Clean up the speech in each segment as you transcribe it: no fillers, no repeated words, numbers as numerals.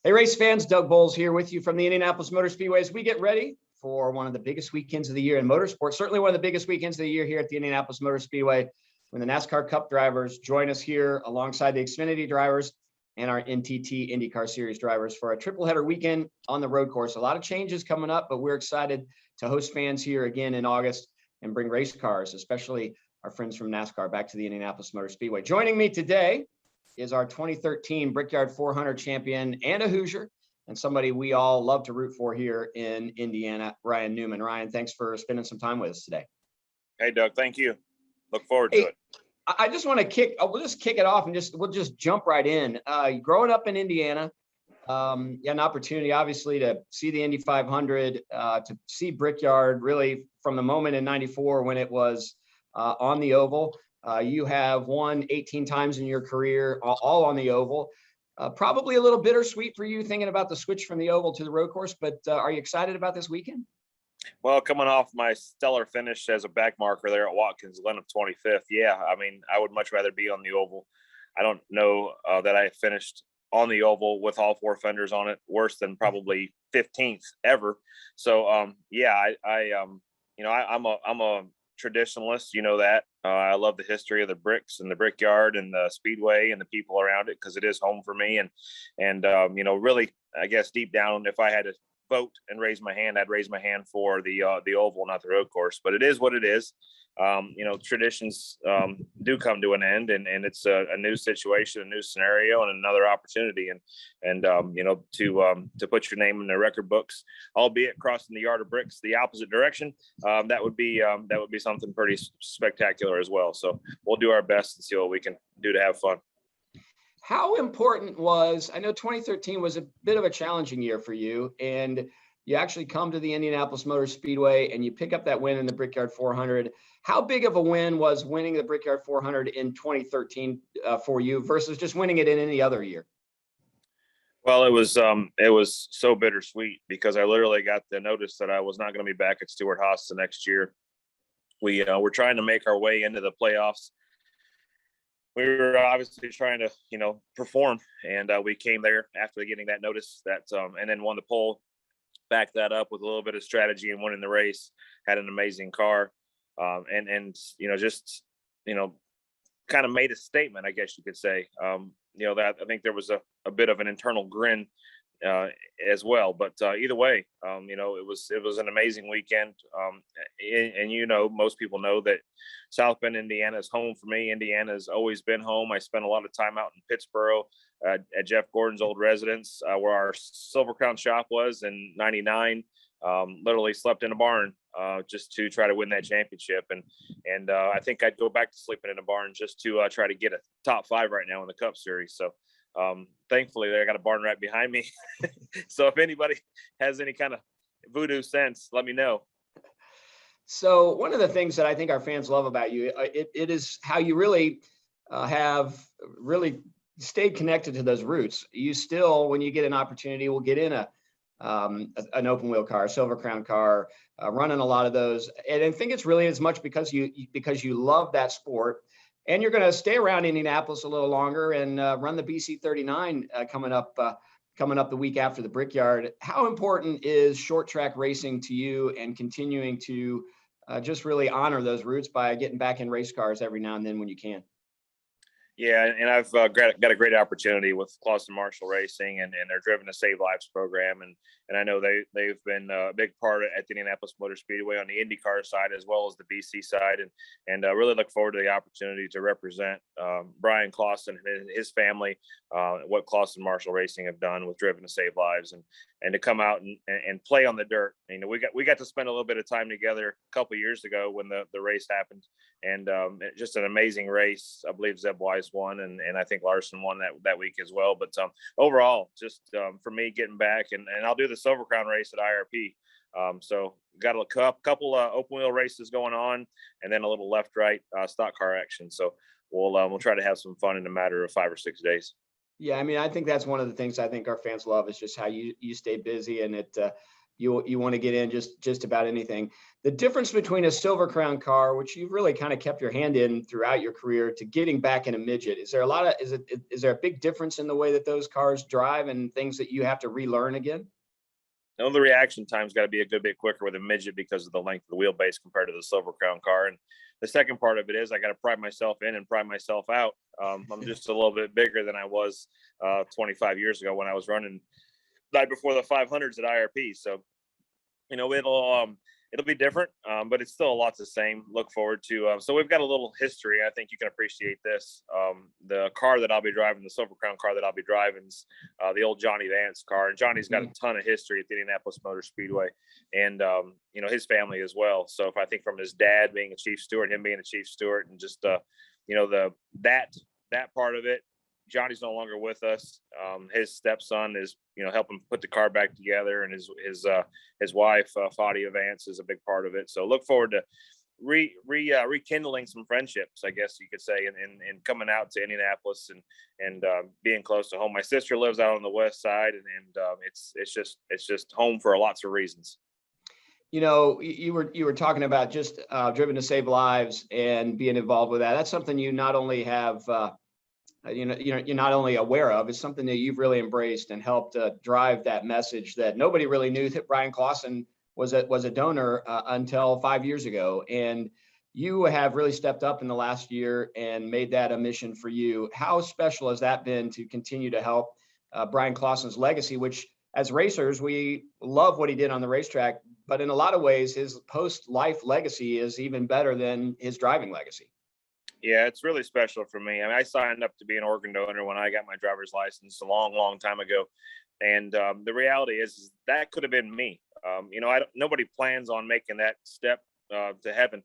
Hey, race fans, Doug Boles here with you from the Indianapolis Motor Speedway as we get ready for one of the biggest weekends of the year in motorsport, certainly one of the biggest weekends of the year here at the Indianapolis Motor Speedway, when the NASCAR Cup drivers join us here alongside the Xfinity drivers and our NTT IndyCar Series drivers for a triple header weekend on the road course. A lot of changes coming up, but we're excited to host fans here again in August and bring race cars, especially our friends from NASCAR, back to the Indianapolis Motor Speedway. Joining me today is our 2013 Brickyard 400 champion and a Hoosier, and somebody we all love to root for here in Indiana, Ryan Newman. Ryan, thanks for spending some time with us today. Hey, Doug, thank you. Look forward to it. I just want to we'll just kick it off and we'll just jump right in. Growing up in Indiana, you had an opportunity, obviously, to see the Indy 500, to see Brickyard really from the moment in '94 when it was on the oval. You have won 18 times in your career, all on the oval. Probably a little bittersweet for you thinking about the switch from the oval to the road course, but are you excited about this weekend? Well, coming off my stellar finish as a back marker there at Watkins Glen of 25th, yeah, I mean, I would much rather be on the oval. I don't know that I finished on the oval with all four fenders on it worse than probably 15th ever. So, yeah, I'm a traditionalist, you know that. I love the history of the bricks and the Brickyard and the Speedway and the people around it, because it is home for me. And really, I guess deep down, if I had to vote and raise my hand, I'd raise my hand for the oval, not the road course. But it is what it is. Traditions do come to an end, and it's a new situation, a new scenario, and another opportunity. And to put your name in the record books, albeit crossing the yard of bricks the opposite direction, that would be something pretty spectacular as well. So we'll do our best and see what we can do to have fun. How important I know 2013 was a bit of a challenging year for you, and you actually come to the Indianapolis Motor Speedway and you pick up that win in the Brickyard 400. How big of a win was winning the Brickyard 400 in 2013 for you versus just winning it in any other year? Well, it was so bittersweet because I literally got the notice that I was not going to be back at Stewart-Haas the next year. We were trying to make our way into the playoffs. We were obviously trying to, perform, and we came there after getting that notice and then won the pole, backed that up with a little bit of strategy and winning the race, had an amazing car. Kind of made a statement, I guess you could say, that I think there was a bit of an internal grin as well, but either way, it was an amazing weekend. Most people know that South Bend, Indiana is home for me. Indiana's always been home. I spent a lot of time out in Pittsburgh at Jeff Gordon's old residence, where our Silver Crown shop was in '99. Literally slept in a barn just to try to win that championship, and I think I'd go back to sleeping in a barn just to try to get a top 5 right now in the Cup Series. So thankfully I got a barn right behind me. So if anybody has any kind of voodoo sense, let me know. So one of the things that I think our fans love about you, it is how you really have really stayed connected to those roots. You still, when you get an opportunity, will get in an open wheel car, a Silver Crown car, running a lot of those. And I think it's really as much because you love that sport, and you're going to stay around Indianapolis a little longer and run the BC 39 coming up the week after the Brickyard. How important is short track racing to you, and continuing to just really honor those roots by getting back in race cars every now and then when you can? Yeah, and I've got a great opportunity with Clausen Marshall Racing and their Driven to Save Lives program, and I know they've been a big part at the Indianapolis Motor Speedway on the IndyCar side as well as the BC side, and really look forward to the opportunity to represent Brian Clausen and his family, what Clausen Marshall Racing have done with Driven to Save Lives, and to come out and play on the dirt. We got to spend a little bit of time together a couple of years ago when the race happened, and just an amazing race. I believe Zeb Weiss won, and I think Larson won that week as well. But overall, just for me getting back, and I'll do the Silver Crown race at IRP. So got a couple open wheel races going on, and then a little left-right stock car action. So we'll try to have some fun in a matter of 5 or 6 days. Yeah, I mean, I think that's one of the things I think our fans love is just how you stay busy, and it you want to get in just about anything. The difference between a Silver Crown car, which you've really kind of kept your hand in throughout your career, to getting back in a Midget, is there a big difference in the way that those cars drive and things that you have to relearn again? No, the reaction time's got to be a good bit quicker with a Midget because of the length of the wheelbase compared to the Silver Crown car. And the second part of it is I got to pride myself in and pride myself out. I'm just a little bit bigger than I was 25 years ago when I was running right before the 500s at IRP. So, it'll be different, but it's still a lot the same. Look forward to. So we've got a little history. I think you can appreciate this. The car that I'll be driving, the Silver Crown car that I'll be driving, is the old Johnny Vance car. And Johnny's got a ton of history at the Indianapolis Motor Speedway, and his family as well. So if I think from his dad being a chief steward, him being a chief steward, and just that part of it. Johnny's no longer with us. His stepson is, helping put the car back together, and his wife, Fadia Vance, is a big part of it. So look forward to rekindling some friendships, I guess you could say, and coming out to Indianapolis and being close to home. My sister lives out on the west side, and it's just home for lots of reasons. You were talking about just Driven to Save Lives and being involved with that. That's something you not only have. You're not only aware of, it's something that you've really embraced and helped drive that message that nobody really knew that Brian Clausen was a donor until 5 years ago. And you have really stepped up in the last year and made that a mission for you. How special has that been to continue to help Brian Clausen's legacy, which as racers, we love what he did on the racetrack, but in a lot of ways, his post-life legacy is even better than his driving legacy. Yeah, it's really special for me. I mean, I signed up to be an organ donor when I got my driver's license a long, long time ago. And the reality is that could have been me. Nobody plans on making that step to heaven,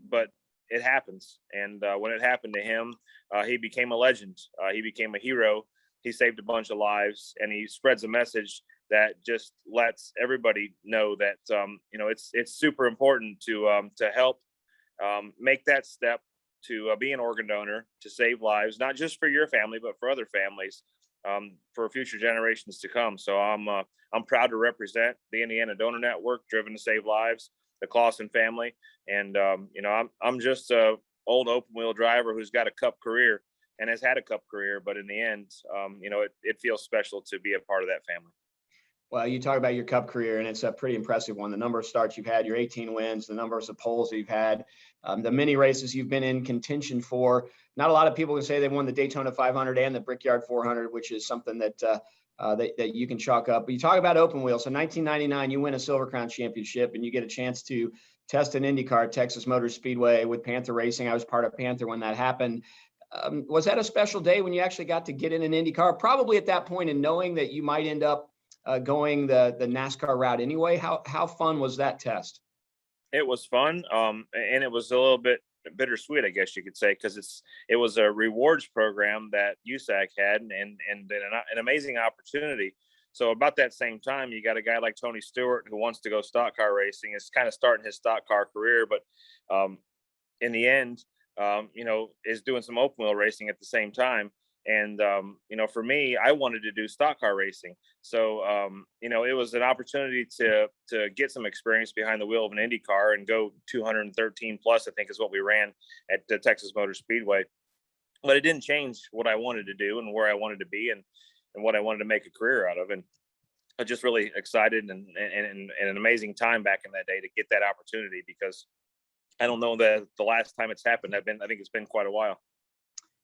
but it happens. And when it happened to him, he became a legend. He became a hero. He saved a bunch of lives, and he spreads a message that just lets everybody know that it's super important to help make that step to be an organ donor, to save lives, not just for your family, but for other families, for future generations to come. So I'm proud to represent the Indiana Donor Network, Driven to Save Lives, the Clausen family. And, I'm just a old open wheel driver who's got a cup career and has had a cup career. But in the end, it feels special to be a part of that family. Well, you talk about your cup career, and it's a pretty impressive one. The number of starts you've had, your 18 wins, the numbers of poles that you've had, the many races you've been in contention for. Not a lot of people can say they won the Daytona 500 and the Brickyard 400, which is something that you can chalk up. But you talk about open wheel. So 1999, you win a Silver Crown championship, and you get a chance to test an IndyCar, Texas Motor Speedway with Panther Racing. I was part of Panther when that happened. Was that a special day when you actually got to get in an IndyCar? Probably at that point, and knowing that you might end up going the NASCAR route anyway. How fun was that test? It was fun, and it was a little bit bittersweet, I guess you could say, because it was a rewards program that USAC had, and an amazing opportunity. So about that same time, you got a guy like Tony Stewart who wants to go stock car racing. Is kind of starting his stock car career, but in the end, is doing some open wheel racing at the same time. And, for me, I wanted to do stock car racing. So, it was an opportunity to get some experience behind the wheel of an Indy car and go 213 plus, I think is what we ran at the Texas Motor Speedway. But it didn't change what I wanted to do and where I wanted to be and what I wanted to make a career out of. And I'm just really excited and an amazing time back in that day to get that opportunity, because I don't know that the last time it's happened. I think it's been quite a while.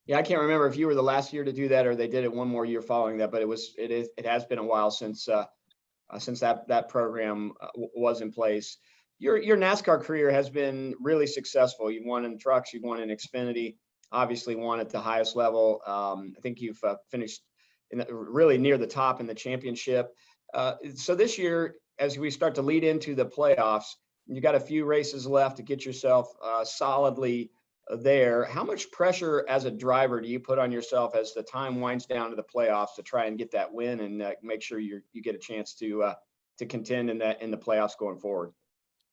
Yeah, I can't remember if you were the last year to do that or they did it one more year following that, but it has been a while since that program was in place. Your NASCAR career has been really successful. You've won in trucks, you've won in Xfinity, obviously won at the highest level. I think you've finished really near the top in the championship. So this year, as we start to lead into the playoffs, you got a few races left to get yourself solidly there. How much pressure as a driver do you put on yourself as the time winds down to the playoffs to try and get that win and make sure you get a chance to contend in the playoffs going forward?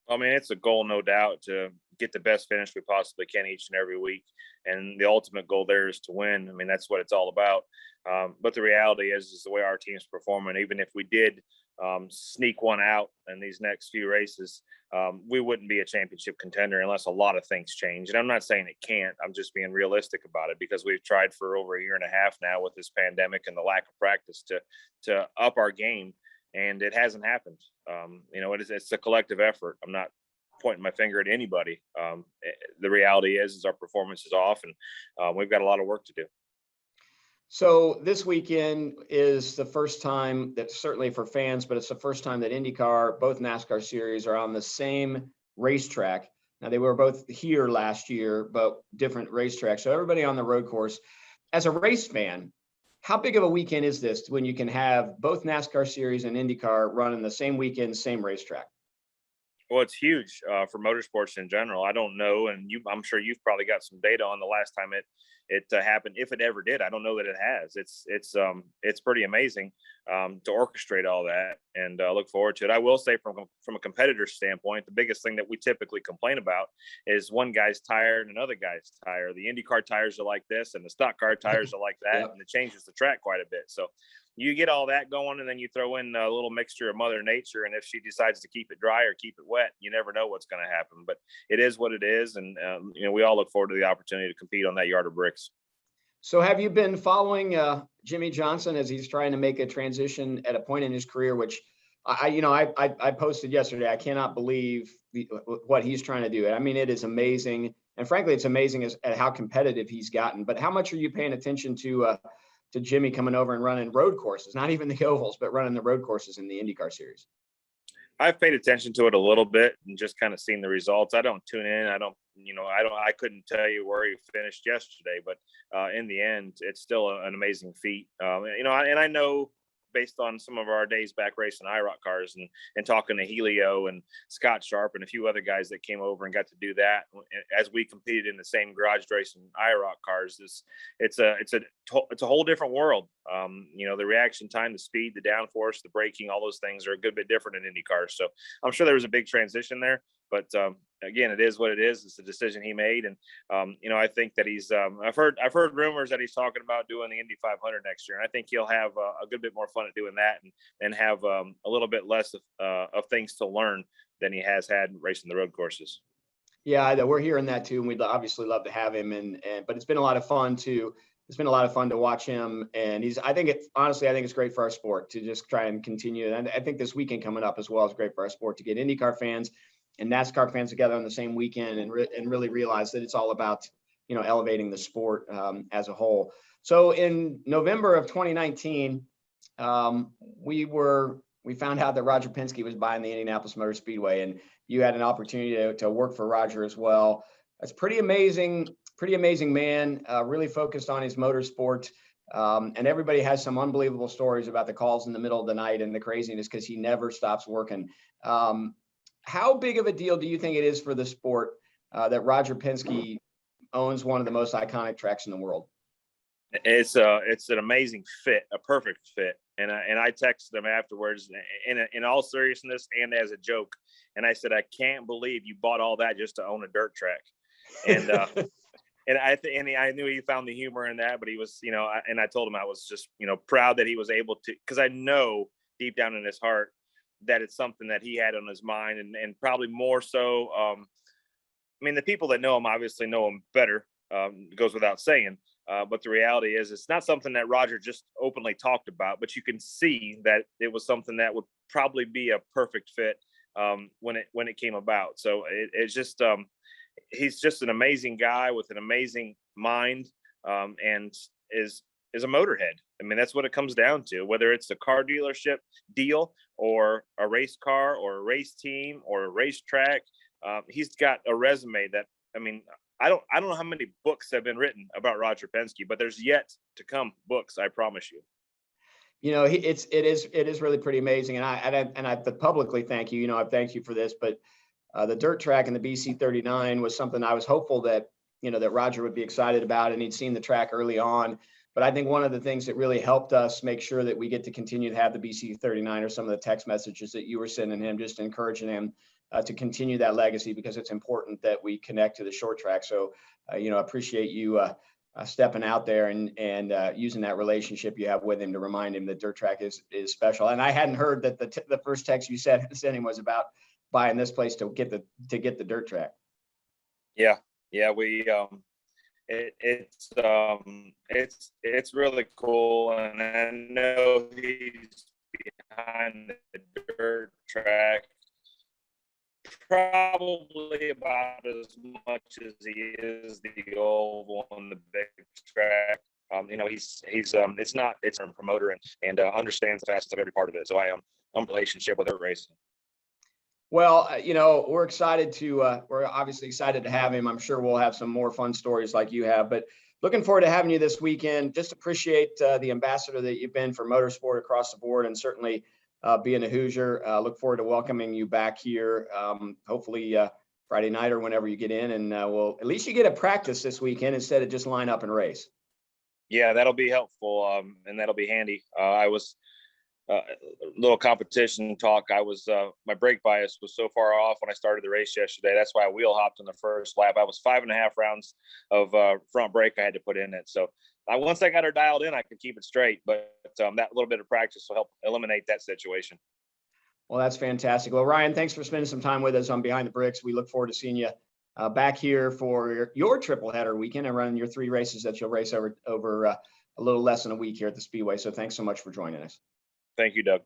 I mean, it's a goal, no doubt, to get the best finish we possibly can each and every week. And the ultimate goal there is to win. I mean, that's what it's all about. But the reality is the way our team's performing, even if we did sneak one out in these next few races, we wouldn't be a championship contender unless a lot of things change. And I'm not saying it can't. I'm just being realistic about it, because we've tried for over a year and a half now with this pandemic and the lack of practice to up our game, and it hasn't happened. It's a collective effort. I'm not pointing my finger at anybody. The reality is our performance is off, and we've got a lot of work to do. So this weekend is the first time that, certainly for fans, but it's the first time that IndyCar, both NASCAR series, are on the same racetrack. Now, they were both here last year, but different racetracks. So everybody on the road course. As a race fan, how big of a weekend is this when you can have both NASCAR series and IndyCar running the same weekend, same racetrack? Well, it's huge for motorsports in general. I don't know, and I'm sure you've probably got some data on the last time it happened, if it ever did. I don't know that it has. It's pretty amazing to orchestrate all that, and look forward to it. I will say, from a competitor standpoint, the biggest thing that we typically complain about is one guy's tire and another guy's tire. The IndyCar tires are like this, and the stock car tires are like that, Yep. and it changes the track quite a bit. So you get all that going, and then you throw in a little mixture of Mother Nature, and if she decides to keep it dry or keep it wet, you never know what's going to happen. But it is what it is, and we all look forward to the opportunity to compete on that yard of bricks. So have you been following Jimmie Johnson as he's trying to make a transition at a point in his career, which I posted yesterday. I cannot believe what he's trying to do. I mean, it is amazing. And frankly, it's amazing at how competitive he's gotten. But how much are you paying attention to Jimmie coming over and running road courses, not even the ovals, but running the road courses in the IndyCar series? I've paid attention to it a little bit and just kind of seen the results. I don't tune in. I couldn't tell you where he finished yesterday, but in the end, it's still an amazing feat. And I know, based on some of our days back racing IROC cars and talking to Helio and Scott Sharp and a few other guys that came over and got to do that as we competed in the same garage racing IROC cars. It's a whole different world. The reaction time, the speed, the downforce, the braking, all those things are a good bit different in IndyCar. So I'm sure there was a big transition there, but again, it is what it is. It's a decision he made. And, I think that he's, I've heard rumors that he's talking about doing the Indy 500 next year. And I think he'll have a good bit more fun at doing that and have a little bit less of things to learn than he has had racing the road courses. Yeah, we're hearing that too. And we'd obviously love to have him. But it's been a lot of fun to watch him. And honestly, I think it's great for our sport to just try and continue. And I think this weekend coming up as well is great for our sport to get IndyCar fans and NASCAR fans together on the same weekend and really realize that it's all about, elevating the sport as a whole. So in November of 2019, we found out that Roger Penske was buying the Indianapolis Motor Speedway, and you had an opportunity to work for Roger as well. That's pretty amazing man, really focused on his motorsport. And everybody has some unbelievable stories about the calls in the middle of the night and the craziness because he never stops working. How big of a deal do you think it is for the sport that Roger Penske owns one of the most iconic tracks in the world? It's an amazing fit, a perfect fit. And I texted him afterwards in all seriousness and as a joke. And I said, I can't believe you bought all that just to own a dirt track. And and I knew he found the humor in that, but he was, and I told him I was just, proud that he was able to, because I know deep down in his heart that it's something that he had on his mind, and probably more so. The people that know him obviously know him better. Goes without saying. But the reality is it's not something that Roger just openly talked about, but you can see that it was something that would probably be a perfect fit when it came about. So it's just he's just an amazing guy with an amazing mind, and is a motorhead. That's what it comes down to, whether it's a car dealership deal or a race car or a race team or a racetrack. He's got a resume that, I don't know how many books have been written about Roger Penske, but there's yet to come books, I promise you. It is really pretty amazing. And I publicly thank you. I've thanked you for this, but the dirt track and the BC39 was something I was hopeful that Roger would be excited about, and he'd seen the track early on. But I think one of the things that really helped us make sure that we get to continue to have the BC39 are some of the text messages that you were sending him, just encouraging him to continue that legacy, because it's important that we connect to the short track. So, appreciate you stepping out there and using that relationship you have with him to remind him that dirt track is special. And I hadn't heard that the first text you sent him was about buying this place to get the dirt track. Yeah, we it's really cool, and I know he's behind the dirt track probably about as much as he is the oval on the big track. He's it's a promoter and understands the facets of every part of it. So I'm in relationship with dirt racing. Well, we're excited we're obviously excited to have him. I'm sure we'll have some more fun stories like you have, but looking forward to having you this weekend. Just appreciate the ambassador that you've been for motorsport across the board, and certainly being a Hoosier. Look forward to welcoming you back here, hopefully Friday night or whenever you get in, and at least you get a practice this weekend instead of just line up and race. Yeah, that'll be helpful, and that'll be handy. I was little competition talk. I was my brake bias was so far off when I started the race yesterday. That's why I wheel hopped in the first lap. I was 5.5 rounds of front brake I had to put in it. So once I got her dialed in, I could keep it straight. But that little bit of practice will help eliminate that situation. Well, that's fantastic. Well, Ryan, thanks for spending some time with us on Behind the Bricks. We look forward to seeing you back here for your triple header weekend and running your 3 races that you'll race over a little less than a week here at the Speedway. So thanks so much for joining us. Thank you, Doug.